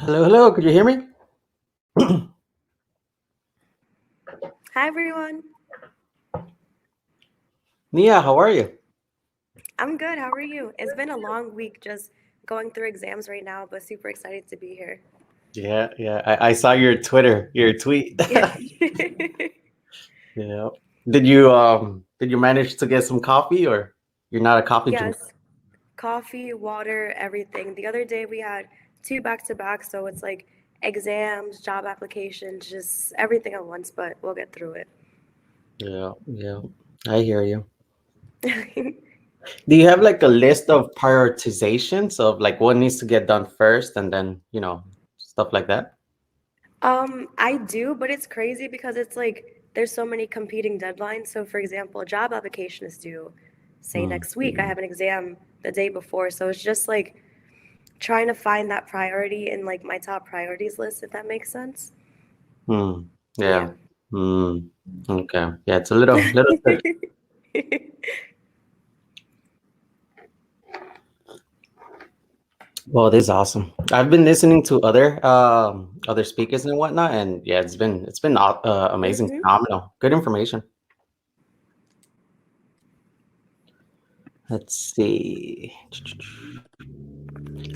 Hello, hello. Could you hear me? Hi everyone. Nia, how are you? I'm good. How are you? It's been a long week just going through exams right now, but super excited to be here. Yeah. I saw your Twitter, your tweet. Yeah. Yeah. Did you manage to get some coffee or you're not a coffee drinker? Yes. Coffee, water, everything. The other day we had two back to back, so it's like exams, job applications, just everything at once, but we'll get through Yeah. I hear you. it. Do you have like a list of prioritizations of like what needs to get done first and then, stuff like that? I do, but it's crazy because it's like there's so many competing deadlines. So, for example, a job application is due, say, Hmm. next week. I have an exam the day before. So it's just like trying to find that priority in like my top priorities list, if that makes sense. Hmm. Yeah. Yeah. Hmm. Okay. Yeah, it's a little tricky. Well, this is awesome. I've been listening to other speakers and whatnot, and yeah, it's been amazing, Hmm. phenomenal, good information. Let's see.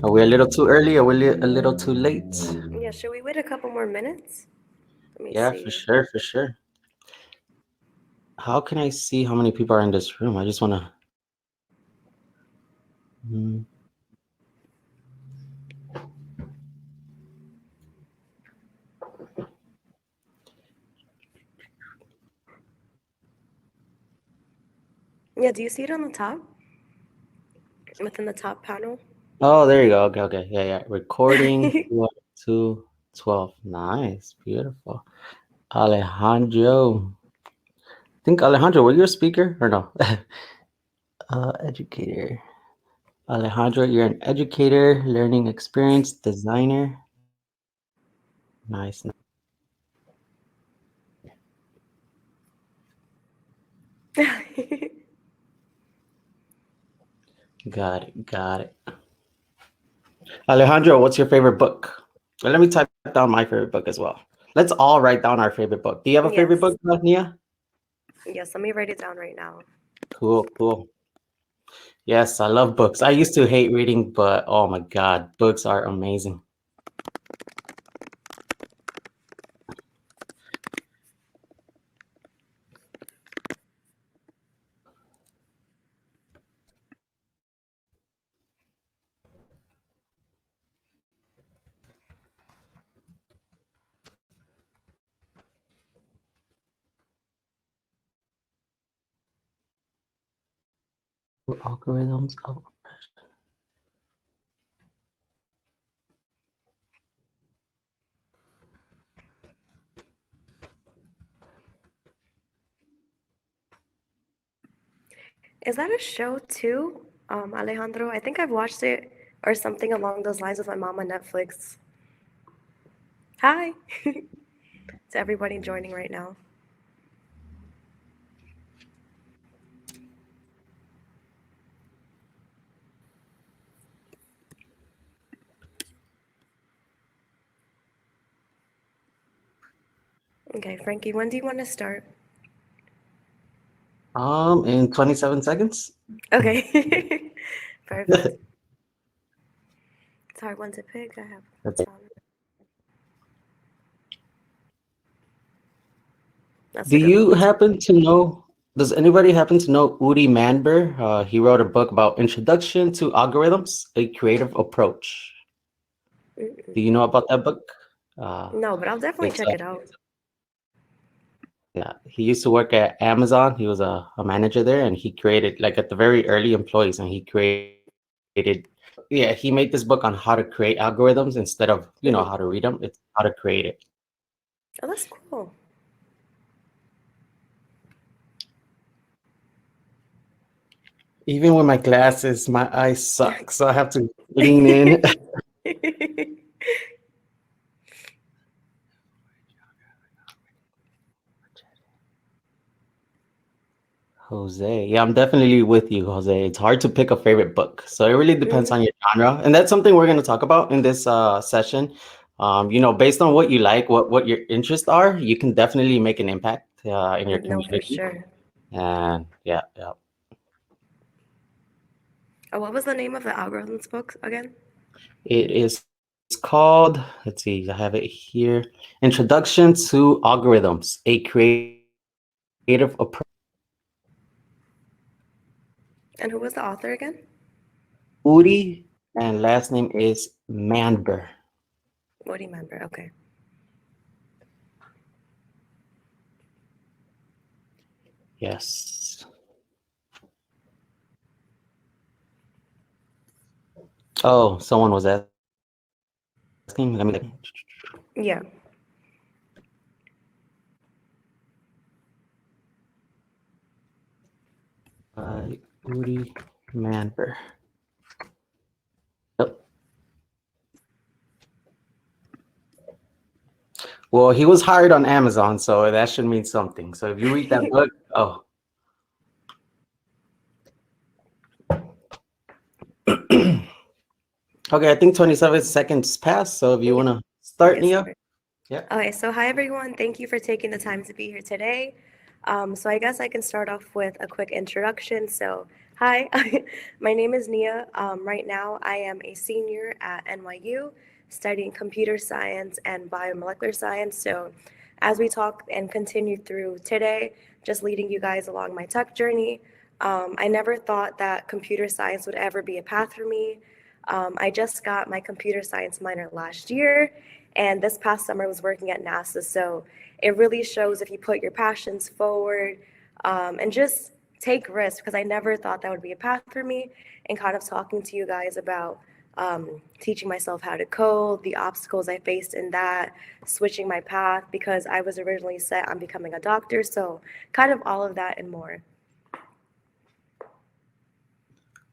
Are we a little too early? Are we a little too late? Yeah, should we wait a couple more minutes? Let me Yeah, for see. sure, for sure. How can I see how many people are in this room? I just want to. Yeah, do you see it on the top? Within the top panel? Oh, there you go. Okay. Yeah. Recording 2 to 12. Nice, beautiful. Alejandro. I think Alejandro, were you a speaker or no? Educator. Alejandro, you're an educator, learning experience designer. Nice. Got it. Alejandro, what's your favorite book? Well, let me type down my favorite book as well. Let's all write down our favorite book. Do you have a favorite book, Yes. Nia? Yes, let me write it down right now. Cool. Yes, I love books. I used to hate reading, but oh my God, books are amazing. Algorithms of Is that a show too, Alejandro? I think I've watched it or something along those lines with my mom on Netflix. Hi to everybody joining right now. Okay, Frankie, when do you want to start? in 27 seconds. Okay, perfect. It's a hard one to pick. I have That's it. found that's Do a good one. you What's happen to know? Does anybody happen to know Udi Manber? He wrote a book about Introduction to Algorithms, a Creative Approach. Do you know about that book? Uh, no, but I'll definitely it's check it out. Yeah, he used to work at Amazon. He was a manager there, and he created like at the very early employees, and he created. Yeah, he made this book on how to create algorithms instead of Hmm. how to read them. It's how to create it. Oh, that's cool. Even with my glasses, my eyes suck, so I have to lean in. Jose. Yeah, I'm definitely with you, Jose. It's hard to pick a favorite book. So it really depends on Hmm. your genre. And that's something we're going to talk about in this session. Based on what you like, what your interests are, you can definitely make an impact in your No, for community. sure. And yeah, yeah. Oh, what was the name of the algorithms book again? It is called, let's see, I have it here. Introduction to Algorithms, a creative approach to learning. And who was the author again? Uri, and last name is Manber. What do you remember? Okay. Yes. Oh, someone was asking. Let me check. Yeah. Uri Manber. Yep. Well, he was hired on Amazon, so that should mean something. So if you read that book, oh, okay. I think 27 seconds passed. So if you want Yeah. to We start, can Nia, start. yeah. Okay, so hi everyone. Thank you for taking the time to be here today. So I guess I can start off with a quick introduction. So hi, my name is Nia. Right now I am a senior at NYU studying computer science and biomolecular science. So as we talk and continue through today, just leading you guys along my tech journey, I never thought that computer science would ever be a path for me. I just got my computer science minor last year, and this past summer I was working at NASA. So it really shows if you put your passions forward and just take risks, because I never thought that would be a path for me. And kind of talking to you guys about teaching myself how to code, the obstacles I faced in that, switching my path because I was originally set on becoming a doctor. So kind of all of that and more.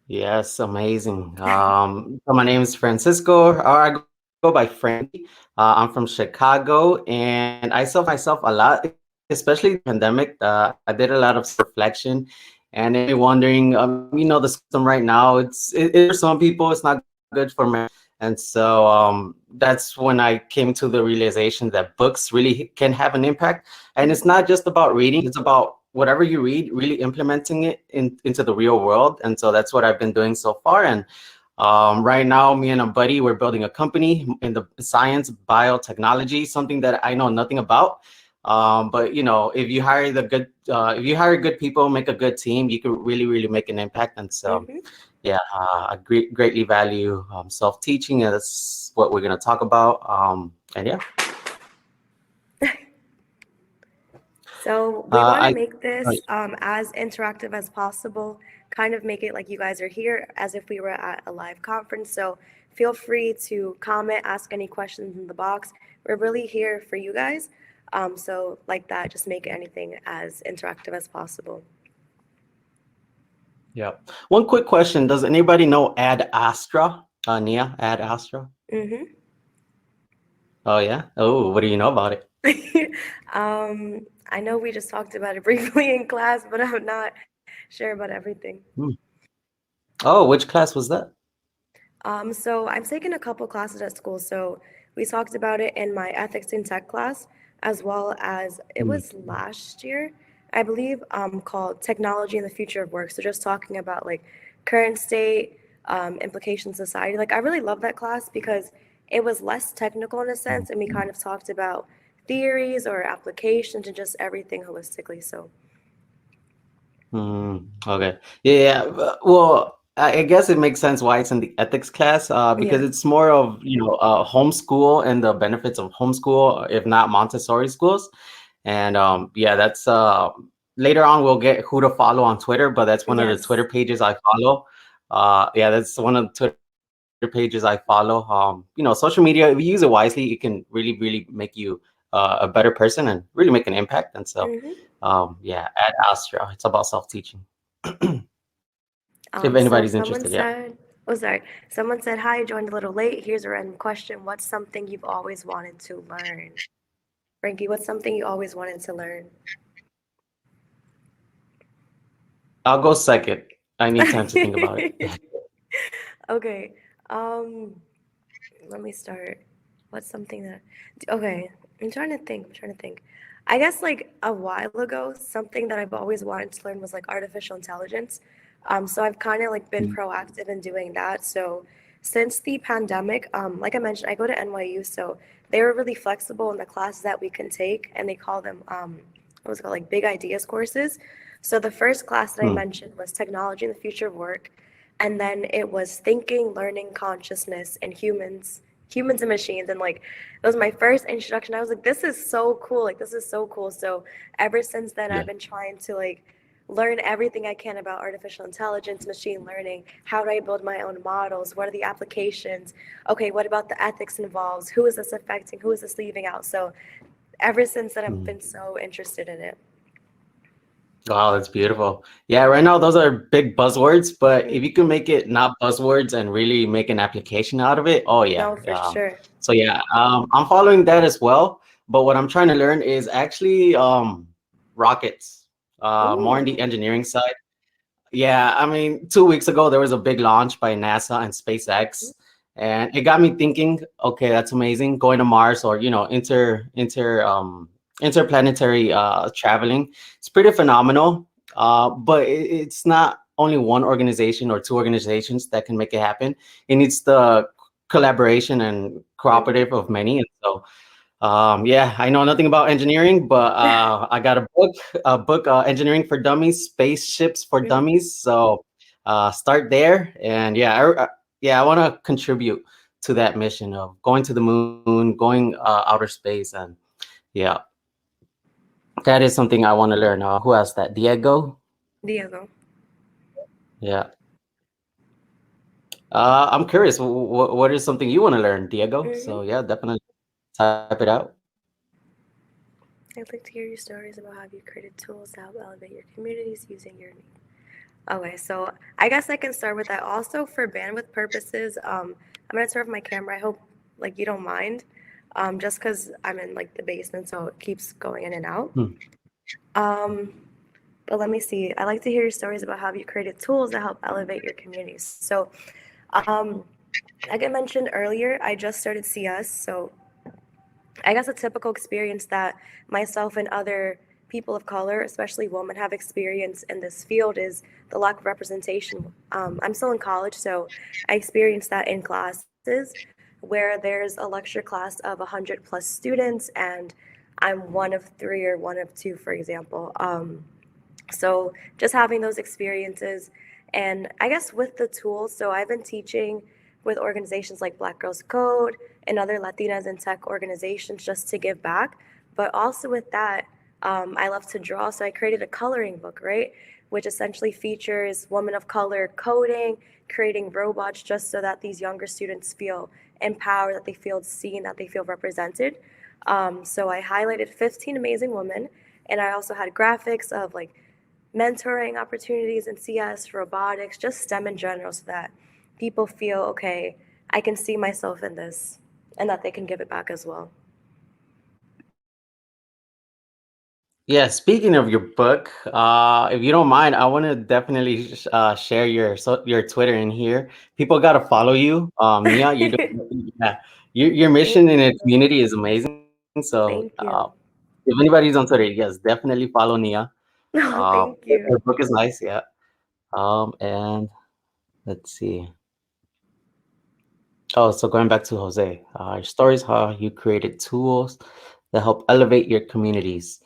Yes, amazing. So my name is Francisco, or I go by Frankie. I'm from Chicago, and I self-myself a lot, especially the pandemic. I did a lot of self-reflection, and it made me wondering. The system right now, it's for some people, it's not good for many. And so that's when I came to the realization that books really can have an impact. And it's Hmm. not just about reading, it's about whatever you read, really implementing it into the real world. And so that's what I've been doing so far. And right now, me and a buddy, we're building a company in the science, biotechnology, something that I know nothing about. But if you hire good people, make a good team, you can really, really make an impact. And so, Hmm. yeah, I greatly value self-teaching, and that's what we're going to talk about. And yeah, So we want to I, make this as interactive as possible, kind of make it like you guys are here as if we were at a live conference. So feel free to comment, ask any questions in the box. We're really here for you guys. So like that, just make anything as interactive as possible. yeah. One quick question: does anybody know Ad Astra? Nia, Ad Astra? Hmm. Oh yeah. Oh, what do you know about it? I know we just talked about it briefly in class, but I'm not sure about everything. Hmm. Oh, which class was that? So I've taken a couple classes at school. So we talked about it in my ethics and tech class, as well as it Hmm. was last year, I believe, called Technology and the Future of Work. So just talking about like current state, implications of society. Like I really love that class because it was less technical in a sense, and we kind of talked about theories or applications and just everything holistically. So Okay. Yeah. Well, I guess it makes sense why it's in the ethics class, because yeah. it's more of, homeschool and the benefits of homeschool, if not Montessori schools. And yeah, that's later on we'll get who to follow on Twitter, but that's one of the Twitter Yes. pages I follow. Yeah, that's one of the Twitter pages I follow. Social media, if you use it wisely, it can really, really make you a better person and really make an impact. And so, Hmm. yeah, at Astra, it's about self-teaching. If So anybody's someone interested, yeah. said, oh, sorry. Someone said, hi, joined a little late. Here's a random question. What's something you've always wanted to learn? Frankie, what's something you always wanted to learn? I'll go second. I need time to think about it. Okay. Um, Let me start. What's something that? Okay, I'm trying to think. I'm trying to think. I guess like a while ago, something that I've always wanted to learn was like artificial intelligence. So I've kind of like been proactive in doing that. So since the pandemic, like I mentioned, I go to NYU, so they were really flexible in the classes that we can take, and they call them what was it called, like big ideas courses. So the first class that I Hmm. mentioned was technology and the future of work, and then it was thinking, learning, consciousness, and humans and machines. And like it was my first introduction. I was like, this is so cool. Like this is so cool. So ever since then Yeah. I've been trying to like learn everything I can about artificial intelligence, machine learning. How do I build my own models? What are the applications? Okay, what about the ethics involved? Who is this affecting? Who is this leaving out? So ever since then I've Hmm. been so interested in it. Wow, that's beautiful. Yeah, right now those are big buzzwords, but if Mm. you can make it not buzzwords and really make an application out of it, oh yeah. No, for sure. So yeah, I'm following that as well. But what I'm trying to learn is actually rockets, more on the Ooh. engineering side. Yeah, I mean, 2 weeks ago there was a big launch by NASA and SpaceX, and it got me thinking. Okay, that's amazing, going to Mars or interplanetary traveling. It's pretty phenomenal. But it's not only one organization or two organizations that can make it happen. It needs the collaboration and Mm-hmm. cooperative of many. And so yeah, I know nothing about engineering, but I got a book, Engineering for Dummies, Spaceships for Mm-hmm. Dummies. So start there, and yeah, yeah, I want to contribute to that mission of going to the moon, going outer space, and yeah, that is something I want to learn. Who asked that? Diego. Diego. Yeah. I'm curious. What is something you want to learn, Diego? So Mm-hmm. yeah, definitely type it out. I'd like to hear your stories about how you created tools to help elevate your communities using your. Okay, so I guess I can start with that. Also, for bandwidth purposes, I'm gonna turn off my camera. I hope like you don't mind, just because I'm in like the basement, so it keeps going in and out. Hmm. Um, but let me see. I like to hear your stories about how you created tools that help elevate your communities. So, um, like I mentioned earlier, I just started CS, so I guess a typical experience that myself and other people of color, especially women, have experienced in this field is the lack of representation. I'm still in college, so I experienced that in classes where there's a lecture class of 100 plus students, and I'm one of three or one of two, for example. So just having those experiences, and I guess with the tools, so I've been teaching with organizations like Black Girls Code and other Latinas in tech organizations just to give back. But also with that, I love to draw, so I created a coloring book, right? Which essentially features women of color coding, creating robots just so that these younger students feel empowered, that they feel seen, that they feel represented. So I highlighted 15 amazing women, and I also had graphics of like mentoring opportunities in CS, robotics, just STEM in general, so that people feel, okay, I can see myself in this and that they can give it back as well. Yeah, speaking of your book, if you don't mind, I want to definitely share your Twitter in here. People got to follow you, Nia. You Thank do, yeah, your mission in the you. community is amazing. So Thank you. if anybody's on Twitter, yes, definitely follow Nia. No, thank Her you. book is nice, yeah. And let's see. Oh, so going back to Jose, your stories, how you created tools that help elevate your communities.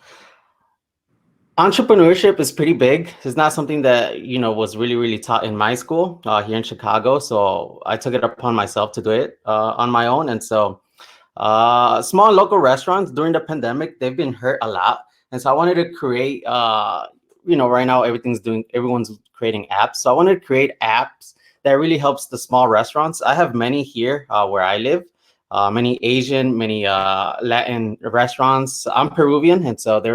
Entrepreneurship is pretty big. It's not something that was really taught in my school here in Chicago. So I took it upon myself to do it on my own. And so small local restaurants during the pandemic, they've been hurt a lot. And so I wanted to create. Right now everyone's creating apps. So I wanted to create apps that really helps the small restaurants. I have many here where I live. Many Asian, many Latin restaurants. I'm Peruvian, and so there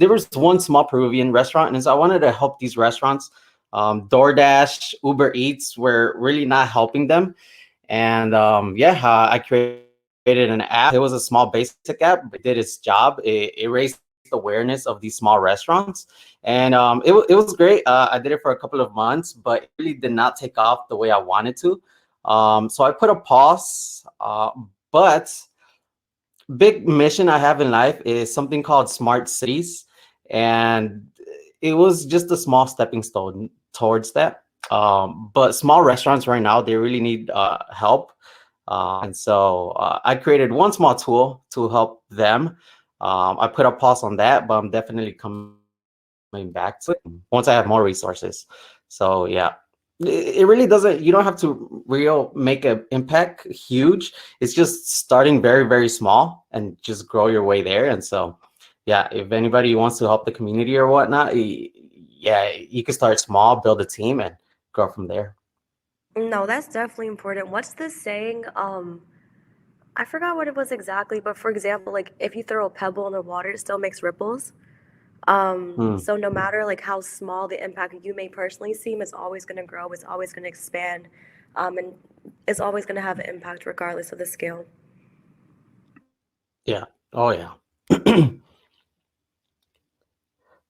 was one small Peruvian restaurant, and so I wanted to help these restaurants. DoorDash, Uber Eats were really not helping them, and yeah, I created an app. It was a small basic app, but it did its job. It raised the awareness of these small restaurants. And it was great. I did it for a couple of months, but it really did not take off the way I wanted to. So I put a pause. But big mission I have in life is something called smart cities, and it was just a small stepping stone towards that. But small restaurants right now, they really need help. And so I created one small tool to help them. I put a pause on that, but I'm definitely coming back to it once I have more resources. So yeah, it really doesn't, you don't have to real make an impact huge. It's just starting very, very small and just grow your way there. And so, yeah, if anybody wants to help the community or whatnot, yeah, you can start small, build a team, and grow from there. No, that's definitely important. What's the saying? I forgot what it was exactly, but for example, like if you throw a pebble in the water, it still makes ripples. Hmm. So no matter like how small the impact you may personally seem, it's always going to grow, it's always going to expand, and it's always going to have an impact regardless of the scale. Yeah. Oh, yeah.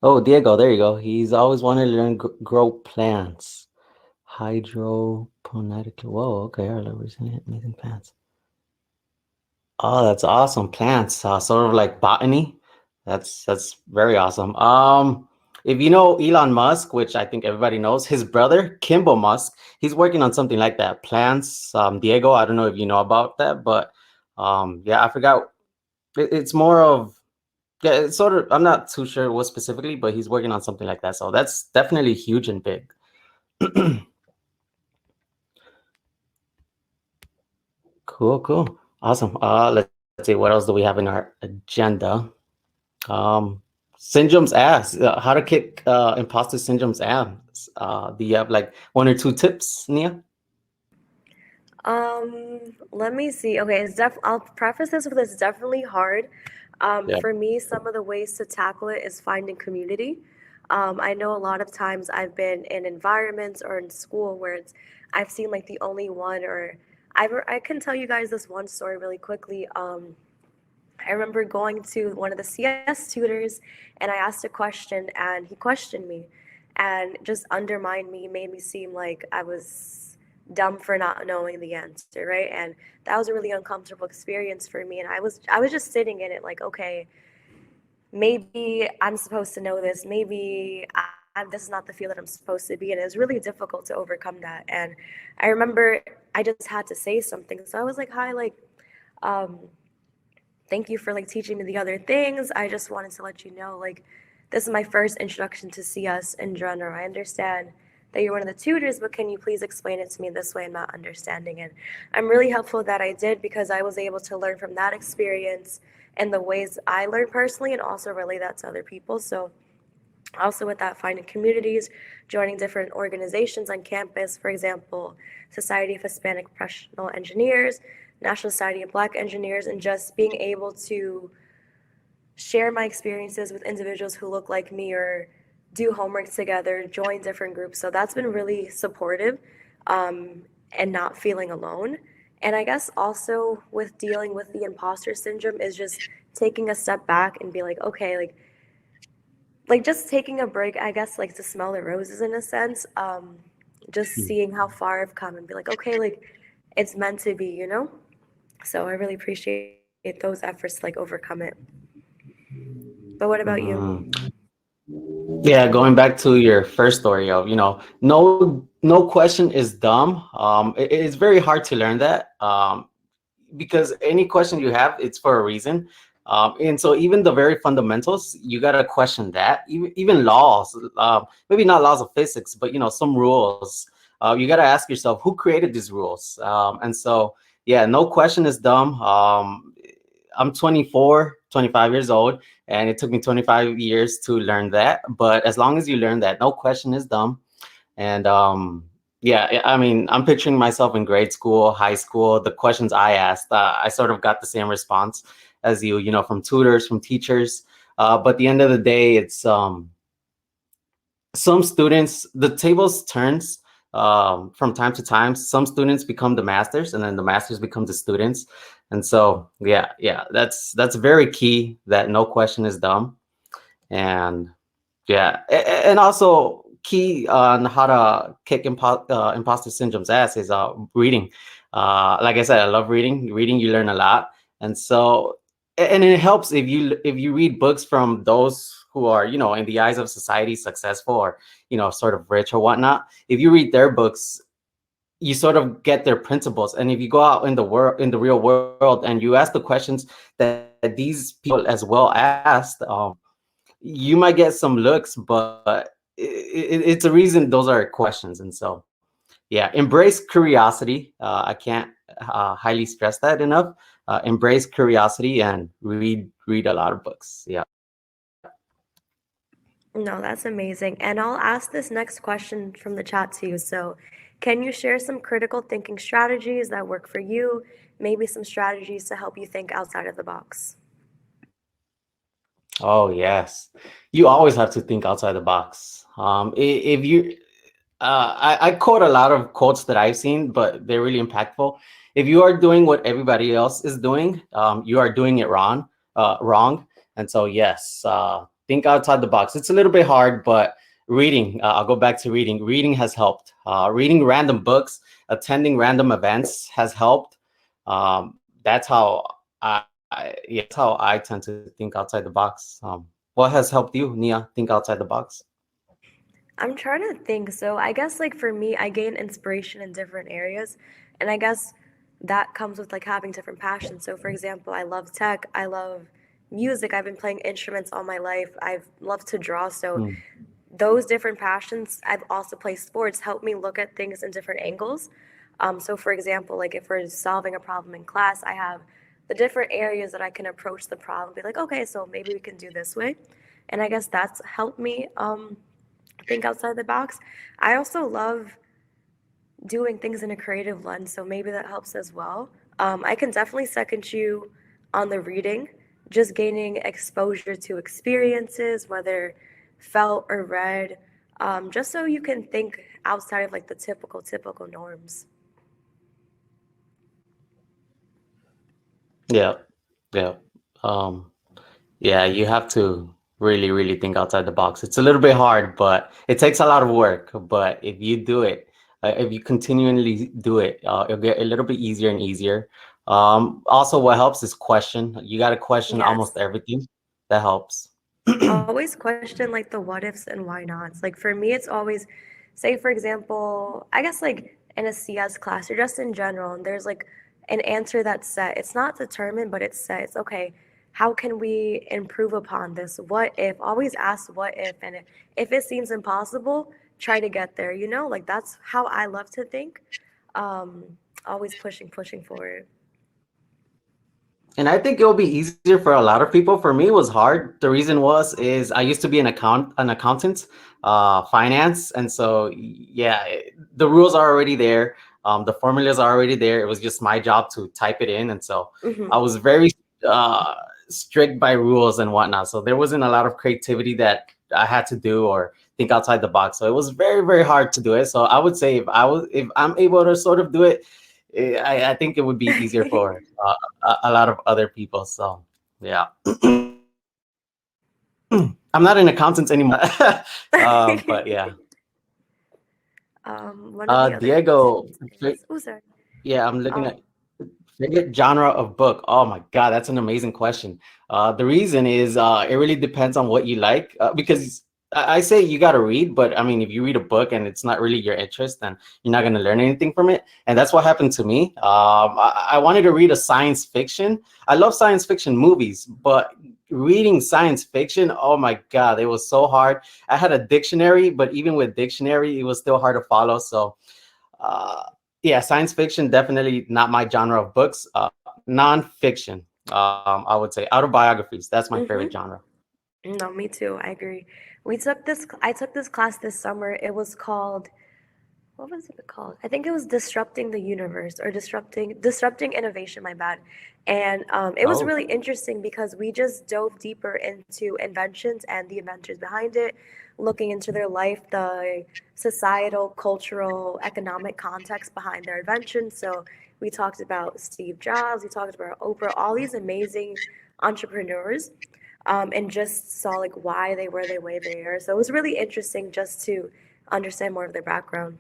Oh, Diego, there you go. He's always wanted to learn grow plants. Hydroponic. Whoa, okay. I love recently amazing plants. Oh, that's awesome. Plants, sort of like botany. That's very awesome. If you know Elon Musk, which I think everybody knows, his brother, Kimball Musk, he's working on something like that. Plants, Diego, I don't know if you know about that, but yeah, I forgot. It's more of yeah, it's sort of. I'm not too sure what specifically, but he's working on something like that. So that's definitely huge and big. Cool, cool, awesome. Let's see, what else do we have in our agenda? Um, Syndrome's ass. How to kick imposter syndrome's ass. Do you have like one or two tips, Nia? Let me see. Okay, I'll preface this with it's definitely hard. Yeah. For me, some of the ways to tackle it is finding community. I know a lot of times I've been in environments or in school where I've seen like the only one, or I can tell you guys this one story really quickly. I remember going to one of the CS tutors and I asked a question and he questioned me and just undermined me, made me seem like I was dumb for not knowing the answer, right? And that was a really uncomfortable experience for me. And I was just sitting in it like, okay, maybe I'm supposed to know this. Maybe this is not the field that I'm supposed to be in. It was really difficult to overcome that. And I remember I just had to say something. So I was like, hi, like, um, thank you for like teaching me the other things. I just wanted to let you know, like, this is my first introduction to CS in general. I understand that you're one of the tutors, but can you please explain it to me this way? I'm not understanding it. I'm really helpful that I did because I was able to learn from that experience and the ways I learned personally and also relay that to other people. So also with that, finding communities, joining different organizations on campus, for example, Society of Hispanic Professional Engineers, National Society of Black Engineers, and just being able to share my experiences with individuals who look like me or do homework together, join different groups. So that's been really supportive, and not feeling alone. And I guess also with dealing with the imposter syndrome is just taking a step back and be like, okay, like just taking a break, I guess, like to smell the roses in a sense. Just seeing how far I've come and be like, okay, like it's meant to be, you know? So I really appreciate those efforts to like overcome it. But what about you? Mm. Yeah, going back to your first story of, no question is dumb. It's very hard to learn that. Because any question you have, it's for a reason. And so even the very fundamentals, you gotta question that. Even laws, maybe not laws of physics, but some rules. You gotta ask yourself who created these rules. And so yeah, no question is dumb. I'm 24, 25 years old, and it took me 25 years to learn that. But as long as you learn that, no question is dumb. And yeah, I mean, I'm picturing myself in grade school, high school. The questions I asked, I sort of got the same response as you, from tutors, from teachers. But at the end of the day, it's some students, the tables turns from time to time. Some students become the masters, and then the masters become the students. And so, yeah, that's very key. That no question is dumb. And yeah, and also key on how to kick imposter syndrome's ass is reading. Like I said, I love reading. Reading, you learn a lot, and so and it helps if you read books from those who are, you know, in the eyes of society successful, or, you know, sort of rich or whatnot. If you read their books, you sort of get their principles. And if you go out in the world, in the real world, and you ask the questions that these people as well asked, you might get some looks, but it's a reason those are questions. And so, yeah, embrace curiosity. I can't highly stress that enough. Embrace curiosity and read a lot of books. Yeah. No, that's amazing. And I'll ask this next question from the chat to you. So, can you share some critical thinking strategies that work for you? Maybe some strategies to help you think outside of the box. Oh yes, you always have to think outside the box. If you I quote a lot of quotes that I've seen, but they're really impactful. If you are doing what everybody else is doing, you are doing it wrong. Wrong. And so, yes, think outside the box. It's a little bit hard, but reading. I'll go back to reading. Reading has helped. Reading random books, attending random events has helped. That's how yeah, that's how I tend to think outside the box. What has helped you, Nia, think outside the box? I'm trying to think. So, I guess like for me, I gain inspiration in different areas. And I guess that comes with like having different passions. So, for example, I love tech, I love music. I've been playing instruments all my life. I've loved to draw. So, Hmm. those different passions, I've also played sports, help me look at things in different angles. So, for example, like if we're solving a problem in class, I have the different areas that I can approach the problem, be like, okay, so maybe we can do this way. And I guess that's helped me think outside the box. I also love doing things in a creative lens, so maybe that helps as well. I can definitely second you on the reading, just gaining exposure to experiences, whether felt or read, just so you can think outside of like the typical norms. Yeah, yeah. Um, yeah, you have to really think outside the box. It's a little bit hard, but it takes a lot of work. But if you do it, if you continually do it, it'll get a little bit easier and easier. Also, what helps is question. You got to question almost Yes. everything. That helps. Always question like the what ifs and why nots. Like for me, it's always, say for example, I guess like in a CS class or just in general, and there's like an answer that's set. It's not determined, but it's set. It's okay. How can we improve upon this? What if? Always ask what if, and if it seems impossible, try to get there. You know, like that's how I love to think. Um, always pushing forward. And I think it'll be easier for a lot of people. For me, it was hard. The reason was is I used to be an accountant, finance, and so yeah, the rules are already there. The formulas are already there. It was just my job to type it in, and so I Hmm. was very uh, strict by rules and whatnot. So there wasn't a lot of creativity that I had to do or think outside the box. So it was very hard to do it. So I would say if I'm able to sort of do it, I think it would be easier for a lot of other people. So yeah, I'm not an accountant anymore. But yeah, One of the other Diego, questions is, oh, sorry. yeah, I'm looking Um, at favorite genre of book. Oh my God, that's an amazing question. The reason is it really depends on what you like. Because I say you got to read, but I mean, if you read a book and it's not really your interest, then you're not going to learn anything from it. And that's what happened to me. I wanted to read a science fiction. I love science fiction movies, but reading science fiction, oh my God, it was so hard. I had a dictionary, but even with dictionary, it was still hard to follow. So uh, yeah, science fiction definitely not my genre of books. Nonfiction, I would say autobiographies. That's my favorite mhm. genre. No, me too. I agree. I took this class this summer. It was called, what was it called? I think it was Disrupting the Universe or Disrupting Innovation, my bad. And it was Oh, really interesting because we just dove deeper into inventions and the inventors behind it, looking into their life, the societal, cultural, economic context behind their inventions. So we talked about Steve Jobs, we talked about Oprah, all these amazing entrepreneurs. and just saw like why they were the way they are. So it was really interesting just to understand more of their background.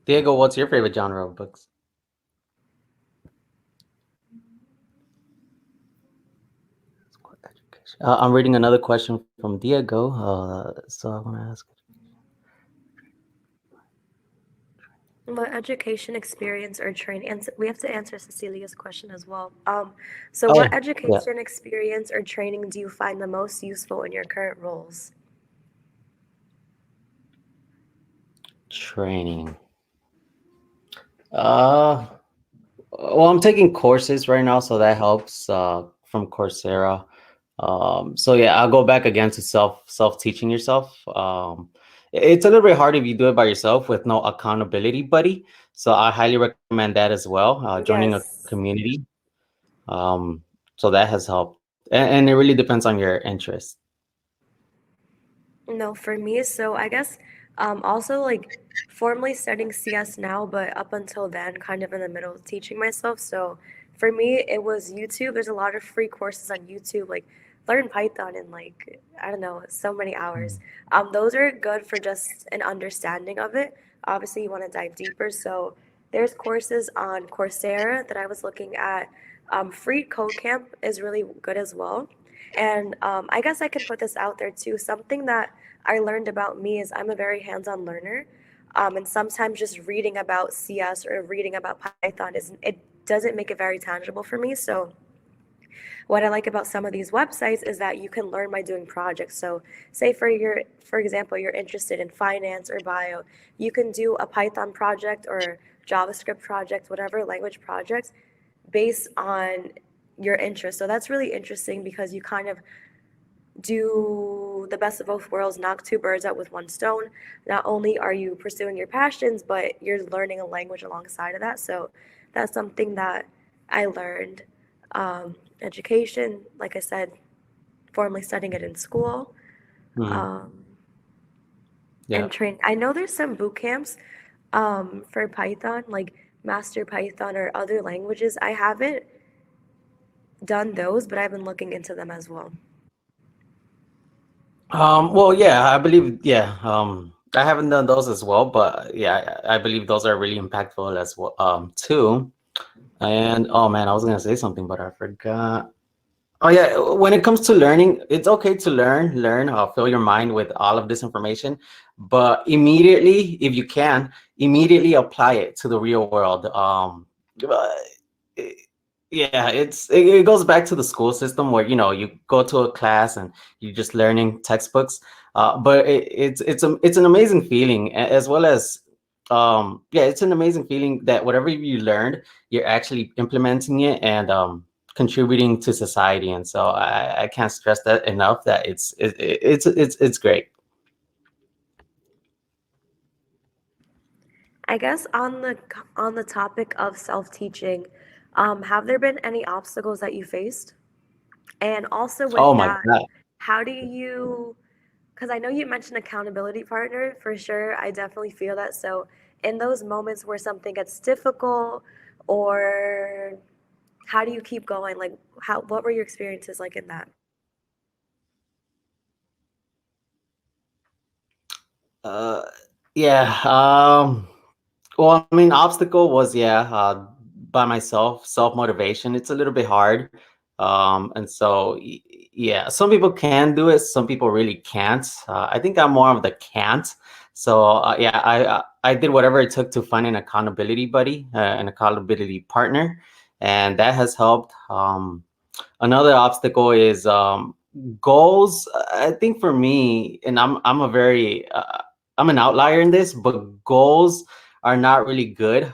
Diego, what's your favorite genre of books? I'm reading another question from Diego. So I want to ask. What education experience or training? And we have to answer Cecilia's question as well. So Oh what yeah, yeah. education experience or training do you find the most useful in your current roles? Training. Uh, well, I'm taking courses right now, so that helps. From Coursera. So yeah, I'll go back again to self teaching yourself. It's a little bit hard if you do it by yourself with no accountability buddy. So I highly recommend that as well. Joining a Yes. community. Um, so that has helped, and it really depends on your interest. No, for me, so I guess also like formally studying CS now, but up until then, kind of in the middle of teaching myself. So for me, it was YouTube. There's a lot of free courses on YouTube, like learn Python in like, I don't know, so many hours. Those are good for just an understanding of it. Obviously, you want to dive deeper. So there's courses on Coursera that I was looking at. Free Code Camp is really good as well. And I guess I can put this out there too. Something that I learned about me is I'm a very hands on learner. And sometimes just reading about CS or reading about Python it doesn't make it very tangible for me. So what I like about some of these websites is that you can learn by doing projects. So say for example, you're interested in finance or bio, you can do a Python project or JavaScript project, whatever language project based on your interest. So that's really interesting because you kind of do the best of both worlds, knock two birds out with one stone. Not only are you pursuing your passions, but you're learning a language alongside of that. So that's something that I learned. Education, like I said, formally studying it in school. Mhm. Um, Yeah. and train. I know there's some boot camps for Python, like Master Python or other languages. I haven't done those, but I've been looking into them as well. Well, yeah, I believe, yeah. I haven't done those as well, but yeah, I believe those are really impactful as well, too. And oh man, I was gonna say something, but I forgot. Oh yeah, when it comes to learning, it's okay to learn, fill your mind with all of this information, but immediately, if you can, immediately apply it to the real world. Uh, it- yeah, it goes back to the school system where you go to a class and you're just learning textbooks, but it's an amazing feeling, as well as yeah, it's an amazing feeling that whatever you learned, you're actually implementing it and contributing to society. And so I can't stress that enough, that it's great. I guess on the topic of self-teaching, have there been any obstacles that you faced? And also Oh with my that, God. how do you, because I know you mentioned accountability partner for sure. I definitely feel that. So in those moments where something gets difficult, or how do you keep going? Like what were your experiences like in that? uh yeah. Well, I mean, obstacle was, yeah, by myself, self motivation. It's a little bit hard, and so yeah, some people can do it, some people really can't. I think I'm more of the can't. So yeah, I did whatever it took to find an accountability buddy, an accountability partner, and that has helped. Another obstacle is goals. I think for me, and I'm a very I'm an outlier in this, but goals are not really good.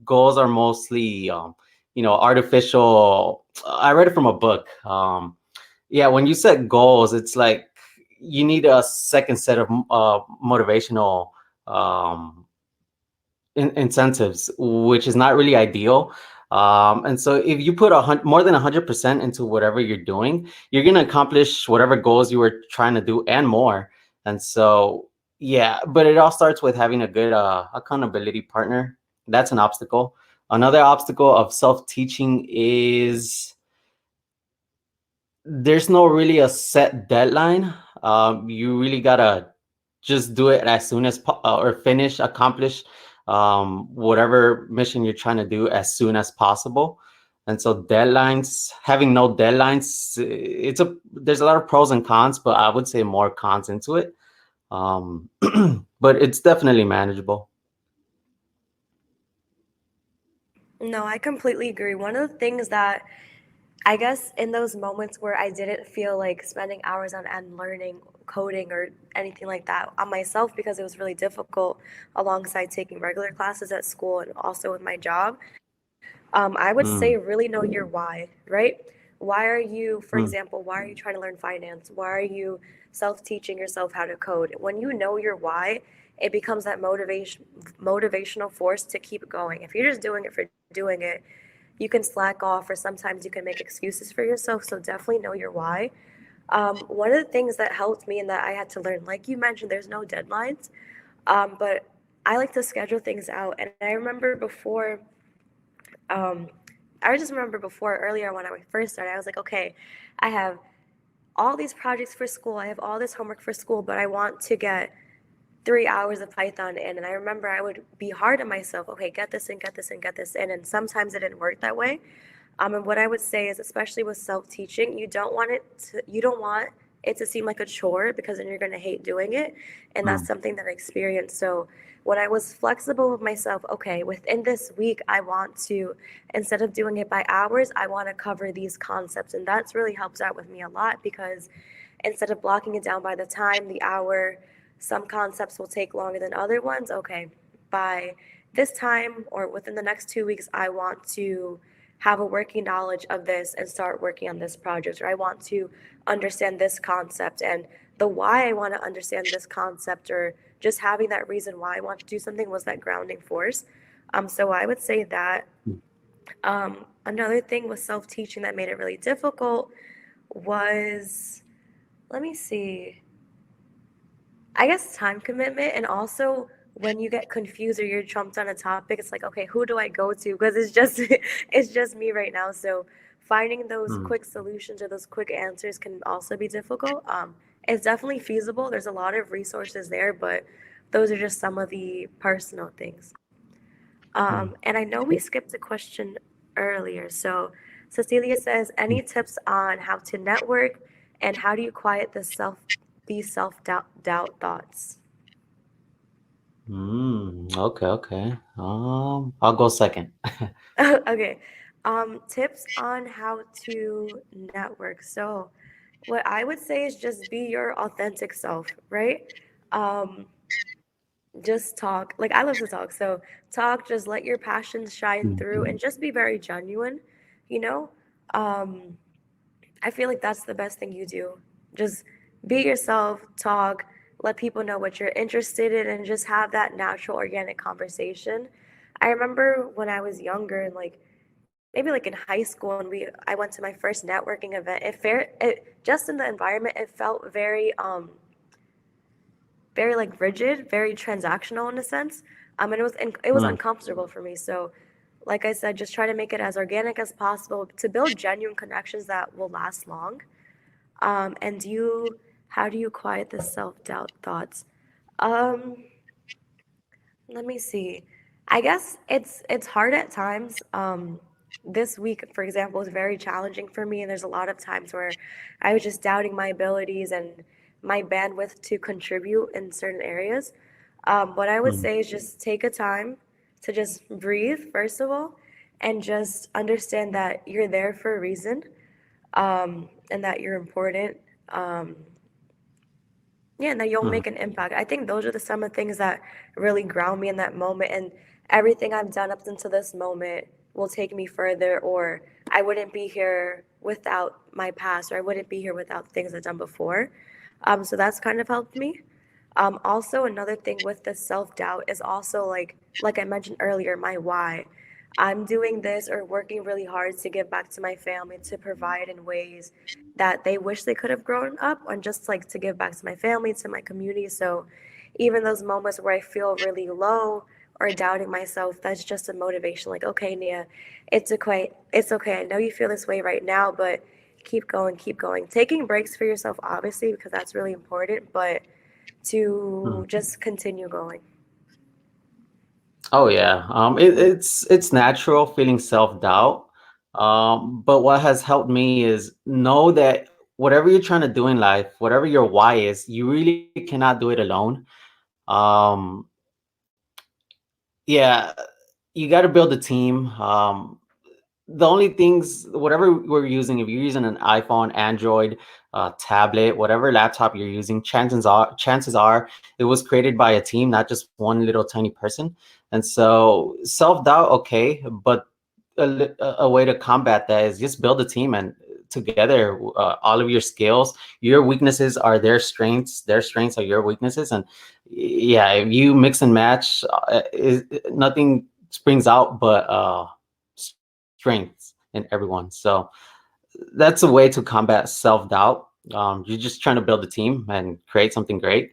Goals are mostly artificial. I read it from a book. Yeah, when you set goals, it's like you need a second set of motivational um, incentives, which is not really ideal. And so if you put more than 100% into whatever you're doing, you're going to accomplish whatever goals you were trying to do and more. And so, yeah, but it all starts with having a good accountability partner. That's an obstacle. Another obstacle of self-teaching is there's no really a set deadline. You really gotta just do it as soon as or finish, accomplish whatever mission you're trying to do as soon as possible. And so deadlines, having no deadlines, there's a lot of pros and cons, but I would say more cons into it. Um, but it's definitely manageable. No, I completely agree. One of the things that I guess in those moments where I didn't feel like spending hours on end learning coding or anything like that on myself because it was really difficult alongside taking regular classes at school and also with my job, I would say Mm, really know your why, right? Why are you, for mm, example, why are you trying to learn finance? Why are you self-teaching yourself how to code? When you know your why, it becomes that motivational force to keep going. If you're just doing it for doing it, you can slack off or sometimes you can make excuses for yourself. So definitely know your why. One of the things that helped me and that I had to learn, like you mentioned, there's no deadlines, but I like to schedule things out. And I remember before um, I just remember before earlier when I first started, I was like, okay, I have all these projects for school, I have all this homework for school, but I want to get 3 hours of Python in. And I remember I would be hard on myself, okay, get this in, get this in, get this in. And sometimes it didn't work that way. And what I would say is, especially with self-teaching, you don't want it to seem like a chore because then you're going to hate doing it. And that's mm, something that I experienced. So when I was flexible with myself, okay, within this week, I want to, instead of doing it by hours, I want to cover these concepts. And that's really helps out with me a lot because instead of blocking it down by the time, the hour, some concepts will take longer than other ones. Okay, by this time or within the next 2 weeks, I want to have a working knowledge of this and start working on this project, or I want to understand this concept and the why I want to understand this concept, or just having that reason why I want to do something was that grounding force. So I would say that another thing with self teaching that made it really difficult was, let me see, I guess time commitment, and also when you get confused or you're trumped on a topic, it's like, okay, who do I go to? Because it's just it's just me right now. So finding those mm, quick solutions or those quick answers can also be difficult. It's definitely feasible. There's a lot of resources there, but those are just some of the personal things. mm, And I know we skipped a question earlier. So Cecilia says, any tips on how to network and how do you quiet these self doubt thoughts? okay, okay. I'll go second. Okay. Tips on how to network. So, what I would say is just be your authentic self, right? Um, just talk. Like, I love to talk. So, talk, just let your passions shine through Mhm, and just be very genuine, you know? Um, I feel like that's the best thing you do. Just be yourself, talk, let people know what you're interested in, and just have that natural, organic conversation. I remember when I was younger and like maybe like in high school and I went to my first networking event. It just in the environment it felt very like rigid, very transactional in a sense. And it was mm, uncomfortable for me. So like I said, just try to make it as organic as possible to build genuine connections that will last long. And how do you quiet the self-doubt thoughts? Um, Let me see. I guess it's hard at times. This week, for example, was very challenging for me, and there's a lot of times where I was just doubting my abilities and my bandwidth to contribute in certain areas. What I would mm, say is just take a time to just breathe, first of all, and just understand that you're there for a reason, and that you're important. Um, yeah, and that you'll mm, make an impact. I think those are some of the things that really ground me in that moment. And everything I've done up until this moment will take me further, or I wouldn't be here without my past, or I wouldn't be here without things I've done before. So that's kind of helped me. Also, another thing with the self doubt is also like I mentioned earlier, my why. I'm doing this or working really hard to give back to my family, to provide in ways that they wish they could have grown up, and just like to give back to my family, to my community. So even those moments where I feel really low or doubting myself, that's just a motivation. Like, okay, Nia, it's okay. It's okay. I know you feel this way right now, but keep going, keep going. Taking breaks for yourself, obviously, because that's really important, but to Mm. just continue going. Oh yeah, it's natural feeling self-doubt. But what has helped me is know that whatever you're trying to do in life, whatever your why is, you really cannot do it alone. Um, yeah, you got to build a team. The only things, whatever we're using, if you're using an iPhone, Android, tablet, whatever laptop you're using, chances are it was created by a team, not just one little tiny person. And so self-doubt, okay, but a way to combat that is just build a team, and together, all of your skills, your weaknesses are their strengths are your weaknesses. And yeah, if you mix and match, nothing springs out but strengths in everyone. So that's a way to combat self-doubt. You're just trying to build a team and create something great.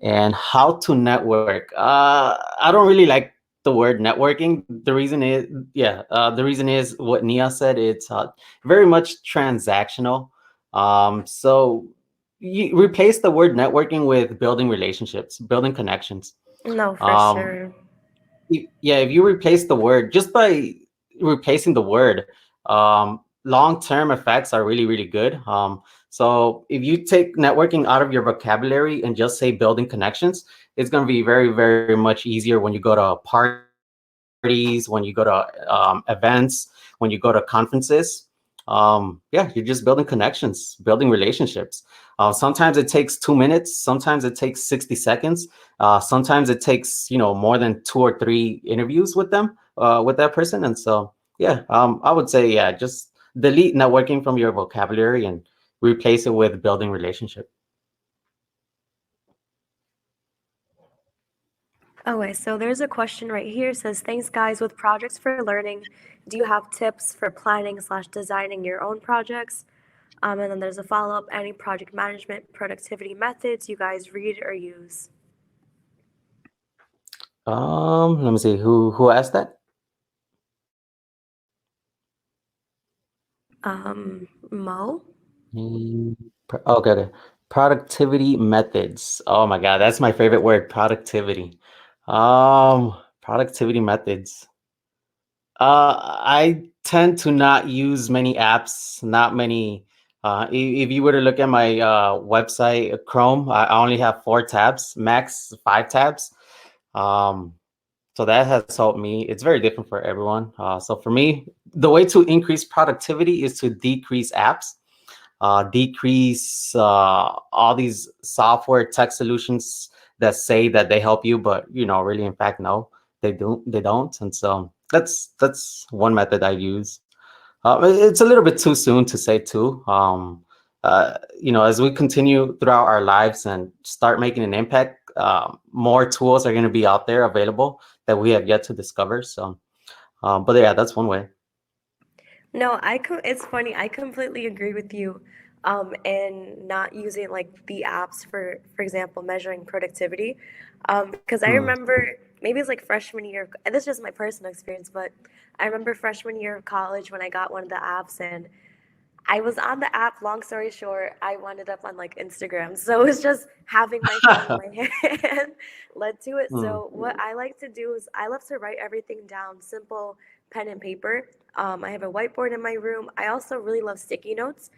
And how to network. I don't really like the word networking. The reason is what Nia said. It's very much transactional. So you replace the word networking with building relationships, building connections. No, for Um, sure. yeah, if you replace the word, just by replacing the word, long-term effects are really, really good. So if you take networking out of your vocabulary and just say building connections, it's going to be very, very much easier when you go to parties, when you go to events, when you go to conferences. Yeah, you're just building connections, building relationships. Sometimes it takes 2 minutes, sometimes it takes 60 seconds, sometimes it takes, more than 2 or 3 interviews with them, with that person. And so, yeah, I would say, yeah, just delete networking from your vocabulary and replace it with building relationship. Okay, so there's a question right here. It says, thanks guys. With projects for learning, do you have tips for planning slash designing your own projects? And then there's a follow up. Any project management productivity methods you guys read or use? Let me see who asked that. Mo? Okay, okay. Productivity methods. Oh my God, that's my favorite word, productivity. Productivity methods. I tend to not use many apps, not many. If you were to look at my website, Chrome, I only have 4 tabs, max 5 tabs. Um, so that has helped me. It's very different for everyone. So for me, the way to increase productivity is to decrease apps, decrease all these software tech solutions that say that they help you, but really, in fact, no, they don't. And so that's one method I use. It's a little bit too soon to say too. As we continue throughout our lives and start making an impact, more tools are going to be out there available that we have yet to discover. So, but yeah, that's one way. No, it's funny. I completely agree with you. And not using like the apps for example, measuring productivity. Because I Hmm. remember maybe it's like freshman year. And this is just my personal experience, but I remember freshman year of college when I got one of the apps, and I was on the app. Long story short, I wound up on like Instagram. So it was just having my phone in my hand led to it. Hmm. So what I like to do is I love to write everything down, simple pen and paper. I have a whiteboard in my room. I also really love sticky notes,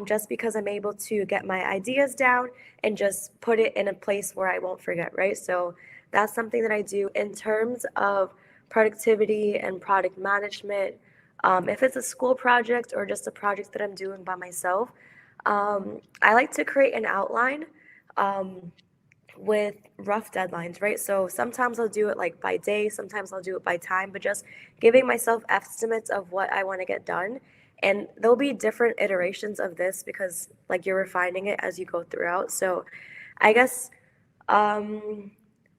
just because I'm able to get my ideas down and just put it in a place where I won't forget, right? So that's something that I do in terms of productivity and product management. If it's a school project or just a project that I'm doing by myself, I like to create an outline. Um, with rough deadlines, right? So sometimes I'll do it like by day, sometimes I'll do it by time, but just giving myself estimates of what I want to get done. And there'll be different iterations of this because like you're refining it as you go throughout. So I guess um,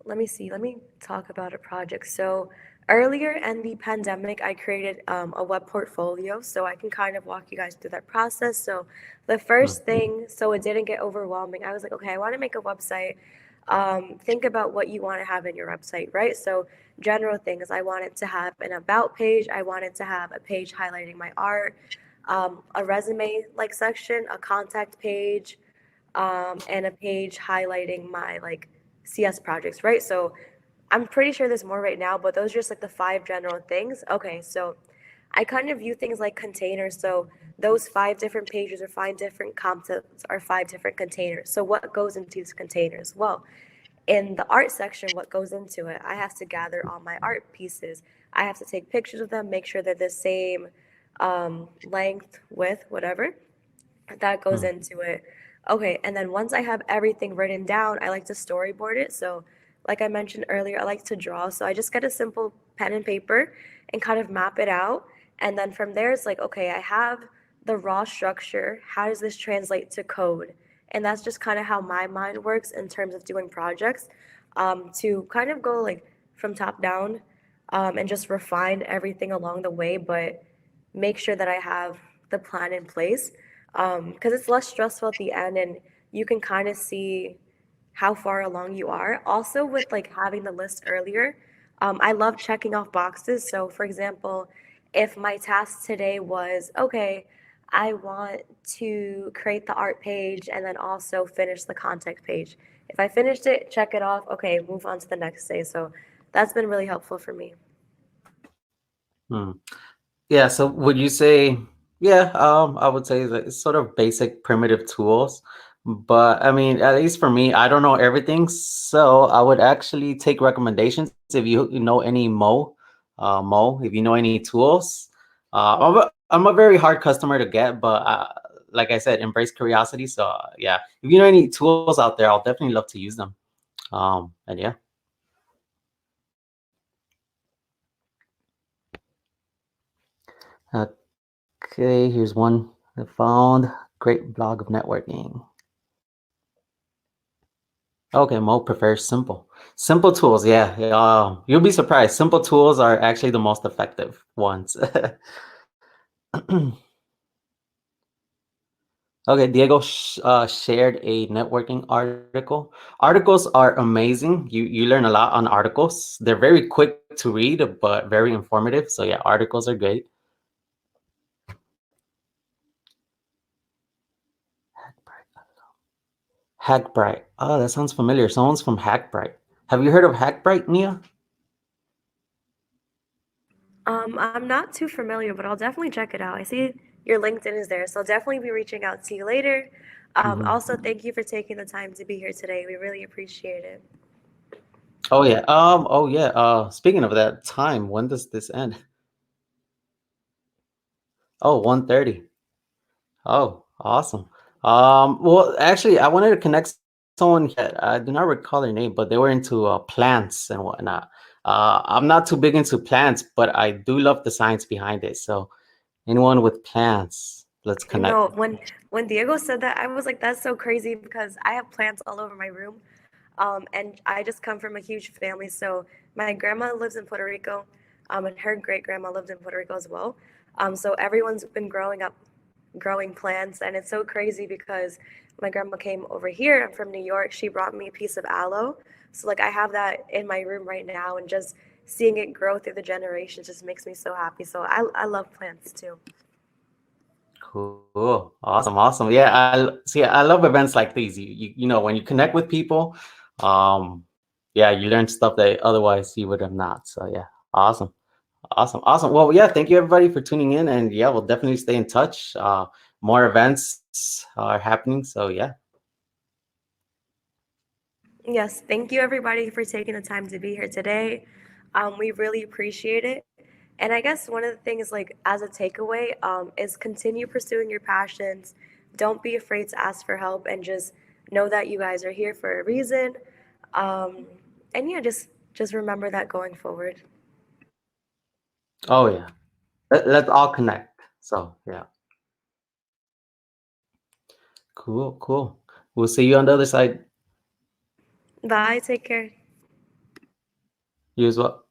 let me see. Let me talk about a project. So earlier in the pandemic, I created a web portfolio, so I can kind of walk you guys through that process. So the Hmm. first thing, so it didn't get overwhelming, I was like, okay, I want to make a website. think about what you want to have in your website, right? So, general things, I want it to have an about page, I want it to have a page highlighting my art, a resume like section, a contact page, and a page highlighting my like CS projects, right? So, I'm pretty sure there's more right now, but those are just like the five general things. Okay, so I kind of view things like containers. So those five different pages or five different contents are five different containers. So what goes into these containers? Well, in the art section, what goes into it? I have to gather all my art pieces. I have to take pictures of them, make sure they're the same length, width, whatever that goes Hmm. into it. Okay, and then once I have everything written down, I like to storyboard it. So, like I mentioned earlier, I like to draw. So I just get a simple pen and paper and kind of map it out. And then from there, it's like, okay, I have the raw structure. How does this translate to code? And that's just kind of how my mind works in terms of doing projects, to kind of go like from top down, and just refine everything along the way, but make sure that I have the plan in place, because it's less stressful at the end and you can kind of see how far along you are. Also, with like having the list earlier, I love checking off boxes. So, for example, if my task today was, okay, I want to create the art page and then also finish the contact page. If I finished it, check it off, okay, move on to the next day. So, that's been really helpful for me. Hmm. Yeah, so would you say, yeah, I would say that it's sort of basic primitive tools. But I mean, at least for me, I don't know everything. So I would actually take recommendations if you know any Mo, if you know any tools. I'm a very hard customer to get, but like I said, embrace curiosity. So yeah, if you know any tools out there, I'll definitely love to use them. And yeah. Okay, here's one I found. Great blog of networking. Okay, Mo prefers simple. Simple tools, yeah. Yeah, you'll be surprised. Simple tools are actually the most effective ones. Okay, Diego shared a networking article. Articles are amazing. You learn a lot on articles. They're very quick to read, but very informative. So yeah, articles are great. Hackbright. Oh, that sounds familiar. Someone's from Hackbright. Have you heard of Hackbright, Nia? I'm not too familiar, but I'll definitely check it out. I see your LinkedIn is there, so I'll definitely be reaching out to you later. Hmm. Also, thank you for taking the time to be here today. We really appreciate it. Oh yeah. Oh yeah. Speaking of that time, when does this end? Oh, 1:30. Oh, awesome. Well, actually, I wanted to connect someone here. I do not recall their name, but they were into plants and whatnot. I'm not too big into plants, but I do love the science behind it. So anyone with plants, let's No, connect. when Diego said that, I was like, that's so crazy because I have plants all over my room. And I just come from a huge family. So my grandma lives in Puerto Rico, and her great grandma lived in Puerto Rico as well. So everyone's been growing up growing plants, and it's so crazy because my grandma came over here. I'm from New York. She brought me a piece of aloe. So like I have that in my room right now, and just seeing it grow through the generations just makes me so happy. So I love plants too. Cool. Awesome. Awesome. Yeah. I see. I love events like these. You know, when you connect with people, um, yeah, you learn stuff that otherwise you would have not. So yeah, awesome. Awesome. Awesome. Well, yeah, thank you everybody for tuning in. And yeah, we'll definitely stay in touch. More events are happening. So yeah. Yes, thank you everybody for taking the time to be here today. We really appreciate it. And I guess one of the things, like as a takeaway, is continue pursuing your passions. Don't be afraid to ask for help, and just know that you guys are here for a reason. Um, and yeah, just remember that going forward. Oh yeah. Let's all connect. So yeah. Cool. Cool. We'll see you on the other side. Bye. Take care. You as well.